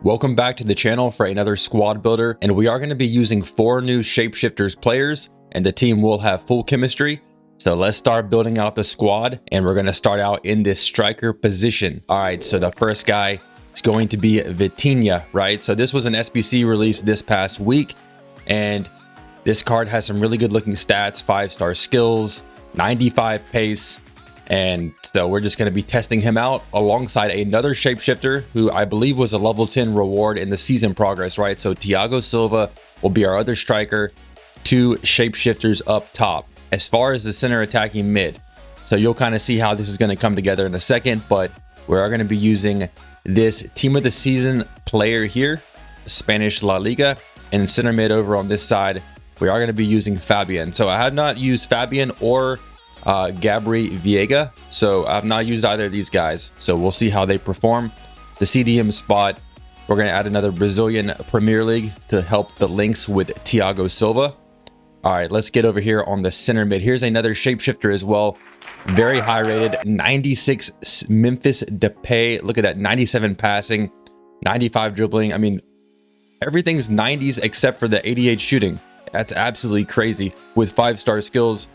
Welcome back to the channel for another squad builder, and we are going to be using 4 new Shapeshifters players, and the team will have full chemistry. So let's start building out the squad, and we're going to start out in this striker position. All right, so the first guy is going to be Vitinha, right? So this was an SBC release this past week, and this card has some really good looking stats, 5-star skills, 95 pace. And so we're just going to be testing him out alongside another shapeshifter who I believe was a level 10 reward in the season progress, right? So Thiago Silva will be our other striker, 2 shapeshifters up top. As far as the center attacking mid, so you'll kind of see how this is going to come together in a second, but we are going to be using this team of the season player here, Spanish La Liga, and center mid over on this side, we are going to be using Fabian. So I have not used Fabian or Gabri Viega, so I've not used either of these guys, so we'll see how they perform. The CDM spot, we're going to add another Brazilian Premier League to help the links with Thiago Silva. All right, let's get over here on the center mid. Here's another shapeshifter as well, very high rated, 96 Memphis Depay. Look at that, 97 passing, 95 dribbling. I mean, everything's 90s except for the 88 shooting. That's absolutely crazy. With 5-star skills,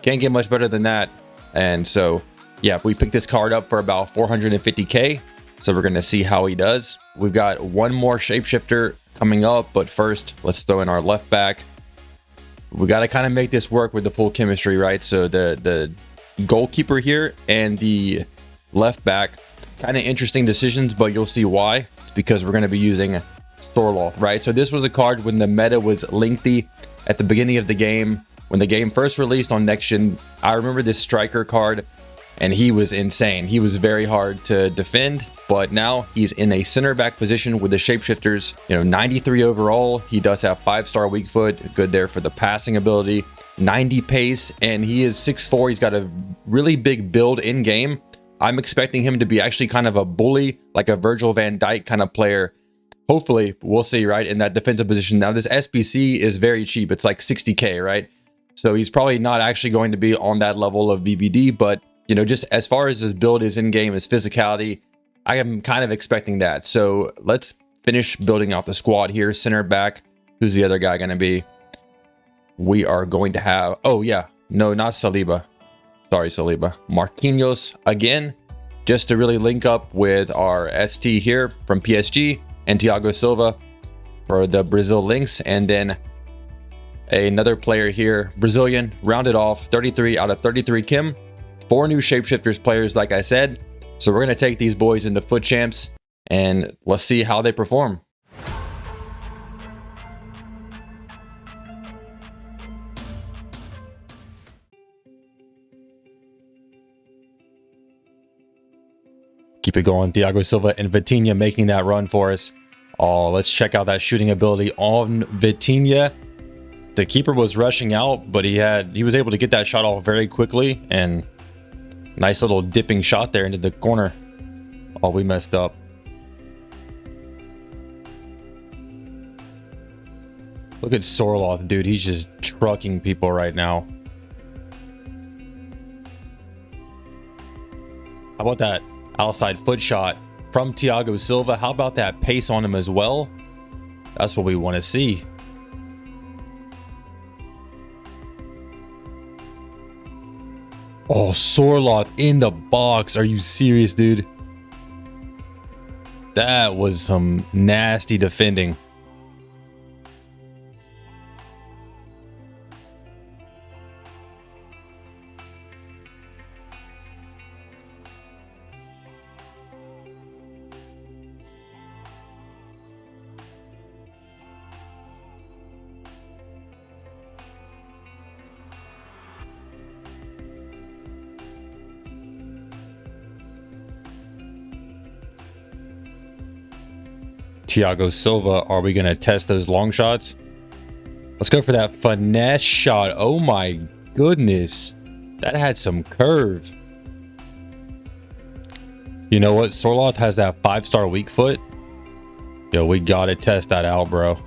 can't get much better than that. And so yeah, we picked this card up for about 450k, so we're going to see how he does. We've got one more shapeshifter coming up, but first let's throw in our left back. We got to kind of make this work with the full chemistry, right? So the goalkeeper here and the left back, kind of interesting decisions, but you'll see why. It's because we're going to be using Sørloth, right? So this was a card when the meta was lengthy at the beginning of the game. When the game first released on Next Gen, I remember this striker card, and he was insane. He was very hard to defend, but now he's in a center back position with the shapeshifters. 93 overall. He does have 5-star weak foot, good there for the passing ability, 90 pace, and he is 6'4". He's got a really big build in game. I'm expecting him to be actually kind of a bully, like a Virgil van Dijk kind of player. Hopefully, we'll see, right, in that defensive position. Now, this SBC is very cheap. It's like 60k, right? So he's probably not actually going to be on that level of VVD, but just as far as his build is in game, his physicality, I am kind of expecting that. So let's finish building out the squad here. Center back, who's the other guy going to be? We are going to have, oh yeah, no, not Saliba. Sorry, Saliba. Marquinhos again, just to really link up with our ST here from PSG and Thiago Silva for the Brazil links, and then another player here, Brazilian, rounded off, 33 out of 33 Kim. 4 new Shapeshifters players, like I said. So we're going to take these boys into FUT Champs, and let's see how they perform. Keep it going. Thiago Silva and Vitinha making that run for us. Oh, let's check out that shooting ability on Vitinha. The keeper was rushing out, but he was able to get that shot off very quickly, and nice little dipping shot there into the corner. Oh, we messed up. Look at Sørloth, dude. He's just trucking people right now. How about that outside foot shot from Thiago Silva? How about that pace on him as well? That's what we want to see. Oh, Sørloth in the box. Are you serious, dude? That was some nasty defending. Thiago Silva, are we going to test those long shots? Let's go for that finesse shot. Oh my goodness. That had some curve. You know what? Sørloth has that 5-star weak foot. Yo, we got to test that out, bro.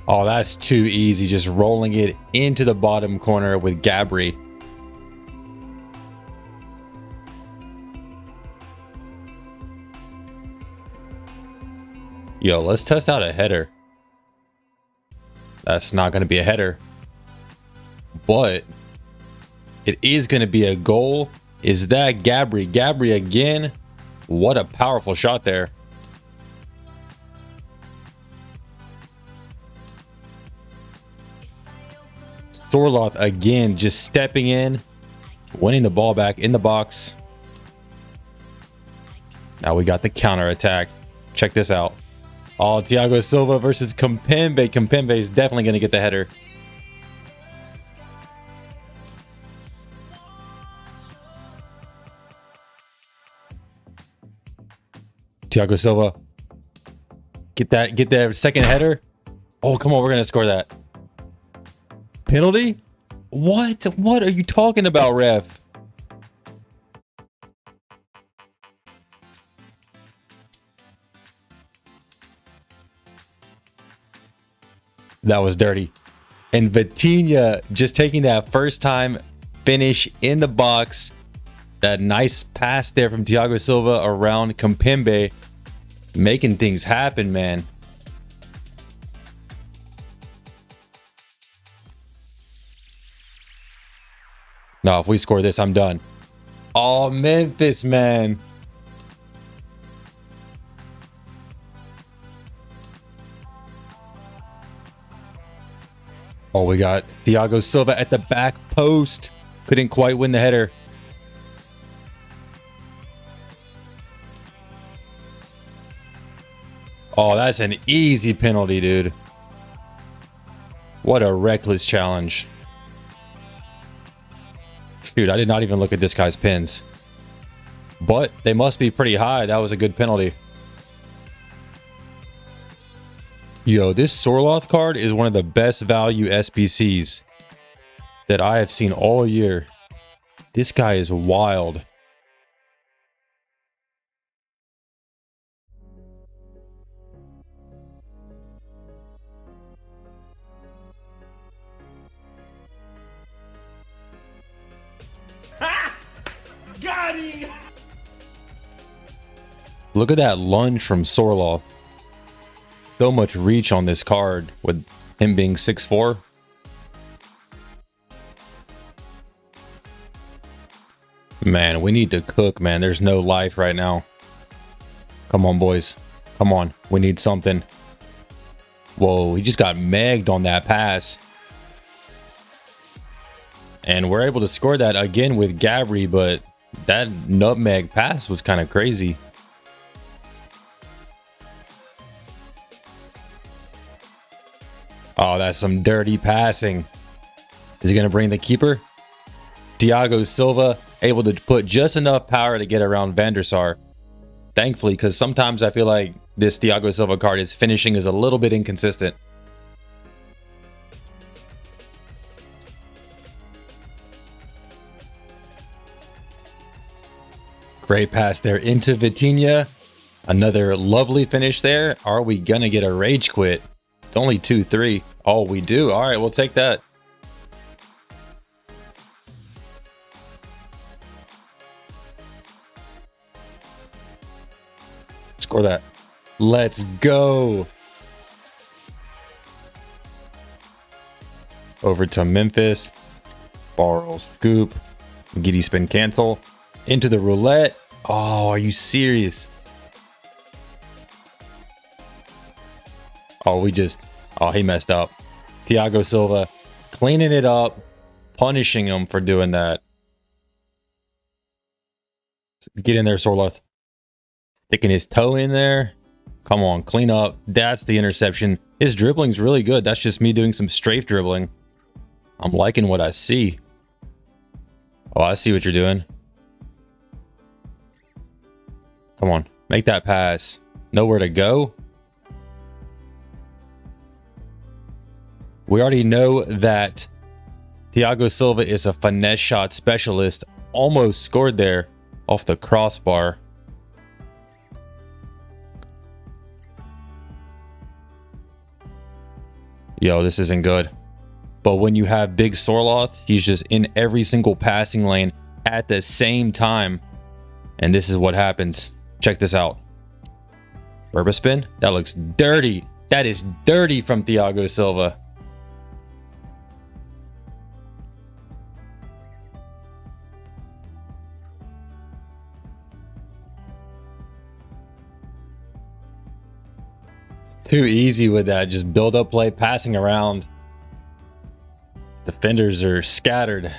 Oh, that's too easy. Just rolling it into the bottom corner with Gabri. Yo, let's test out a header. That's not going to be a header, but it is going to be a goal. Is that Gabri? Gabri again. What a powerful shot there. Sørloth again, just stepping in, winning the ball back in the box. Now we got the counter attack. Check this out. Oh, Thiago Silva versus Kimpembe. Kimpembe is definitely going to get the header. Thiago Silva. Get that second header. Oh, come on. We're going to score that. Penalty? What? What are you talking about, ref? That was dirty. And Vitinha just taking that first time finish in the box. That nice pass there from Thiago Silva around Kimpembe. Making things happen, man. No, if we score this, I'm done. Oh, Memphis, man. Oh, we got Thiago Silva at the back post. Couldn't quite win the header. Oh, that's an easy penalty, dude. What a reckless challenge. Dude, I did not even look at this guy's pins. But they must be pretty high. That was a good penalty. Yo, this Sørloth card is one of the best value SBCs that I have seen all year. This guy is wild. Got him! Look at that lunge from Sørloth. So much reach on this card with him being 6'4". Man, we need to cook, man. There's no life right now. Come on, boys. Come on. We need something. Whoa, he just got megged on that pass. And we're able to score that again with Gabri, but that nutmeg pass was kind of crazy. Oh, that's some dirty passing. Is he going to bring the keeper? Thiago Silva able to put just enough power to get around Van der Sar. Thankfully, because sometimes I feel like this Thiago Silva card, his finishing is a little bit inconsistent. Great pass there into Vitinha. Another lovely finish there. Are we going to get a rage quit? It's only 2-3. Oh, we do. All right, we'll take that. Score that. Let's go. Over to Memphis. Borrow, scoop. Giddy spin, cancel. Into the roulette. Oh, are you serious? Oh, he messed up. Thiago Silva cleaning it up, punishing him for doing that. Get in there, Sørloth. Sticking his toe in there. Come on, clean up. That's the interception. His dribbling's really good. That's just me doing some strafe dribbling. I'm liking what I see. Oh, I see what you're doing. Come on, make that pass. Nowhere to go. We already know that Thiago Silva is a finesse shot specialist. Almost scored there off the crossbar. Yo, this isn't good. But when you have big Sørloth, he's just in every single passing lane at the same time. And this is what happens. Check this out. Burba spin. That looks dirty. That is dirty from Thiago Silva. Too easy with that. Just build up play, passing around. Defenders are scattered.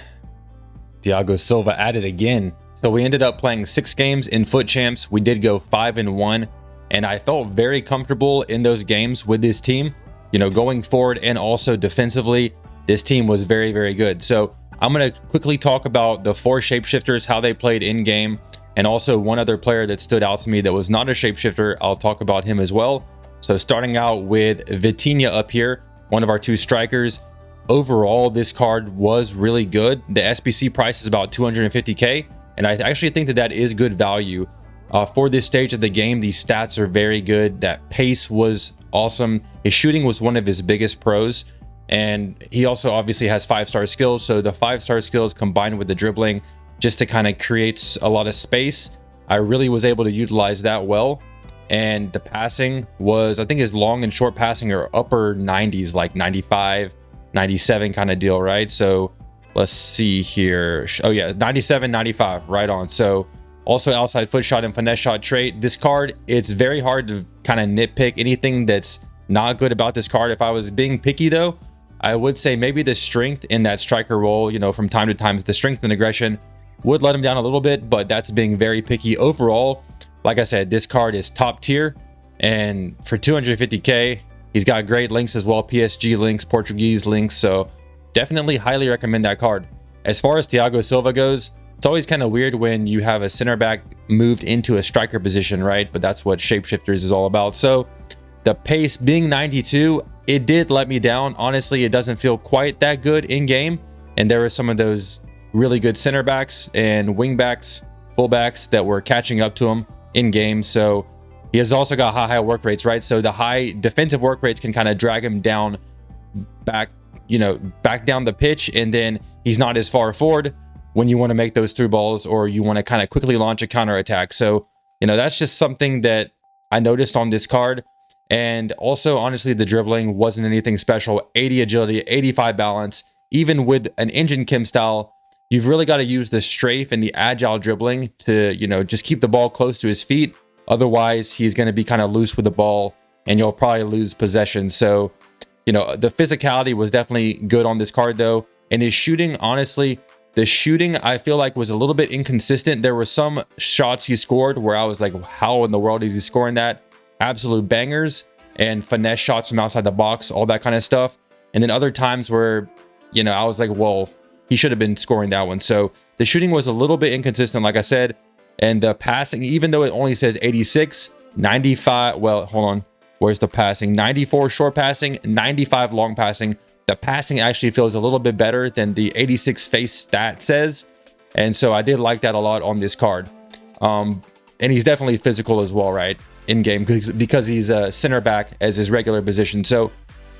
Thiago Silva at it again. So we ended up playing 6 games in FUT Champs. We did go 5-1, and I felt very comfortable in those games with this team. You know, going forward and also defensively, this team was very, very good. So I'm going to quickly talk about the 4 shapeshifters, how they played in game, and also one other player that stood out to me that was not a shapeshifter. I'll talk about him as well. So starting out with Vitinha up here, one of our 2 strikers. Overall, this card was really good. The SBC price is about 250k, and I actually think that that is good value. For this stage of the game, these stats are very good. That pace was awesome. His shooting was one of his biggest pros, and he also obviously has 5-star skills. So the 5-star skills combined with the dribbling just to kind of create a lot of space, I really was able to utilize that well. And the passing was, I think his long and short passing are upper 90s, like 95, 97 kind of deal, right? So let's see here. Oh yeah, 97, 95, right on. So also outside foot shot and finesse shot trait. This card, it's very hard to kind of nitpick anything that's not good about this card. If I was being picky though, I would say maybe the strength in that striker role, you know, from time to time, the strength and aggression would let him down a little bit, but that's being very picky. Overall, like I said, this card is top tier, and for 250k, he's got great links as well, PSG links, Portuguese links, so definitely highly recommend that card. As far as Thiago Silva goes, it's always kind of weird when you have a center back moved into a striker position, right? But that's what Shapeshifters is all about. So the pace being 92, it did let me down. Honestly, it doesn't feel quite that good in game, and there were some of those really good center backs and wing backs, fullbacks that were catching up to him in game. So he has also got high work rates, right? So the high defensive work rates can kind of drag him down back, you know, back down the pitch, and then he's not as far forward when you want to make those through balls or you want to kind of quickly launch a counter attack. So, you know, that's just something that I noticed on this card. And also, honestly, the dribbling wasn't anything special. 80 agility, 85 balance. Even with an engine Kim style, you've really got to use the strafe and the agile dribbling to, you know, just keep the ball close to his feet. Otherwise, he's going to be kind of loose with the ball and you'll probably lose possession. So, you know, the physicality was definitely good on this card though. And his shooting, honestly, the shooting I feel like was a little bit inconsistent. There were some shots he scored where I was like, how in the world is he scoring that? Absolute bangers and finesse shots from outside the box, all that kind of stuff. And then other times where, you know, I was like, well, he should have been scoring that one. So the shooting was a little bit inconsistent, like I said. And the passing, even though it only says 86, 95, well, hold on. Where's the passing? 94 short passing, 95 long passing. The passing actually feels a little bit better than the 86 face stat says. And so I did like that a lot on this card. And he's definitely physical as well, right? In game, because he's a center back as his regular position. So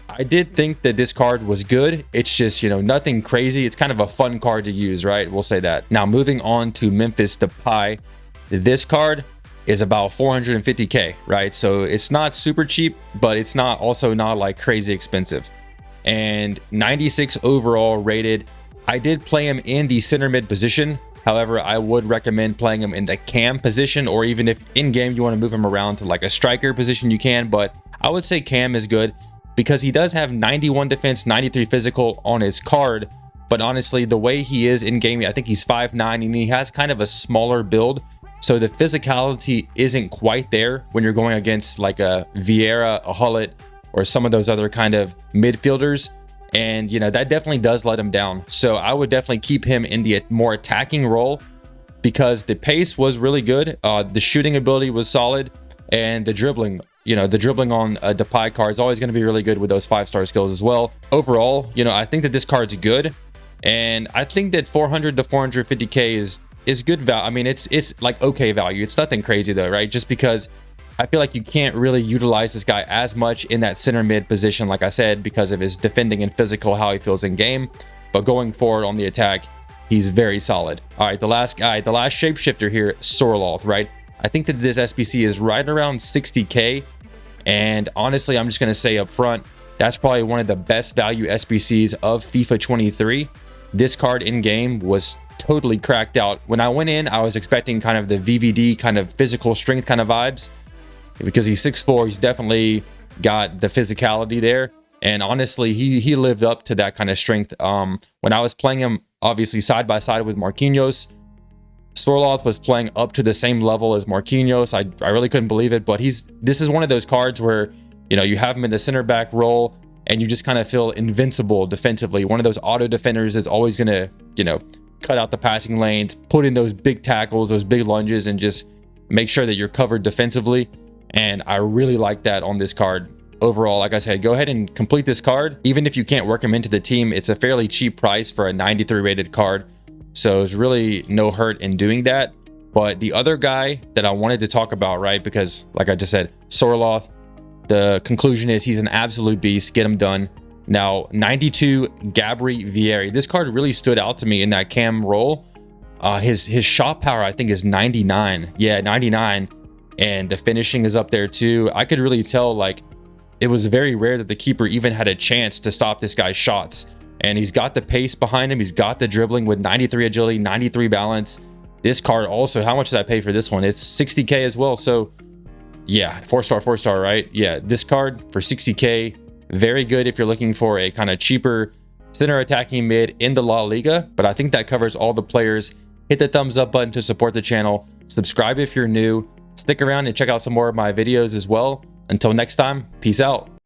I did think that this card was good. It's just, you know, nothing crazy. It's kind of a fun card to use, right? We'll say that. Now, moving on to Memphis Depay. This card is about 450k, right? So it's not super cheap, but it's not also not like crazy expensive. And 96 overall rated. I did play him in the center mid position. However, I would recommend playing him in the cam position, or even if in game you want to move him around to like a striker position, you can. But I would say cam is good, because he does have 91 defense, 93 physical on his card. But honestly, the way he is in game, I think he's 5'9", and he has kind of a smaller build. So the physicality isn't quite there when you're going against like a Vieira, a Hullet, or some of those other kind of midfielders. And, you know, that definitely does let him down. So I would definitely keep him in the more attacking role, because the pace was really good. The shooting ability was solid, and the dribbling, you know, the dribbling on a Depay card is always going to be really good with those 5-star skills as well. Overall, you know, I think that this card's good, and I think that 400 to 450k is good value. I mean, it's like okay value. It's nothing crazy though, right? Just because I feel like you can't really utilize this guy as much in that center mid position, like I said, because of his defending and physical, how he feels in game. But going forward on the attack, he's very solid. All right, the last guy, the last shapeshifter here, Sørloth, right? I think that this SBC is right around 60k. And honestly, I'm just going to say up front, that's probably one of the best value SBCs of FIFA 23. This card in game was totally cracked out. When I went in, I was expecting kind of the VVD kind of physical strength kind of vibes, because he's 6'4", he's definitely got the physicality there. And honestly, he lived up to that kind of strength. When I was playing him, obviously side by side with Marquinhos, Sørloth was playing up to the same level as Marquinhos. I really couldn't believe it, but this is one of those cards where, you know, you have him in the center back role and you just kind of feel invincible defensively. One of those auto defenders is always going to, you know, cut out the passing lanes, put in those big tackles, those big lunges, and just make sure that you're covered defensively. And I really like that on this card. Overall, like I said, go ahead and complete this card. Even if you can't work him into the team, it's a fairly cheap price for a 93 rated card. So it's really no hurt in doing that. But the other guy that I wanted to talk about, right, because like I just said, Sørloth, the conclusion is he's an absolute beast. Get him done. Now, 92 Gabri Vieri. This card really stood out to me in that cam role. His shot power, I think, is 99. Yeah, 99. And the finishing is up there too. I could really tell, like, it was very rare that the keeper even had a chance to stop this guy's shots. And he's got the pace behind him. He's got the dribbling with 93 agility, 93 balance. This card also, how much did I pay for this one? It's 60k as well. So yeah, 4-star, right? Yeah, this card for 60k, very good if you're looking for a kind of cheaper center attacking mid in the La Liga. But I think that covers all the players. Hit the thumbs up button to support the channel. Subscribe if you're new. Stick around and check out some more of my videos as well. Until next time, peace out.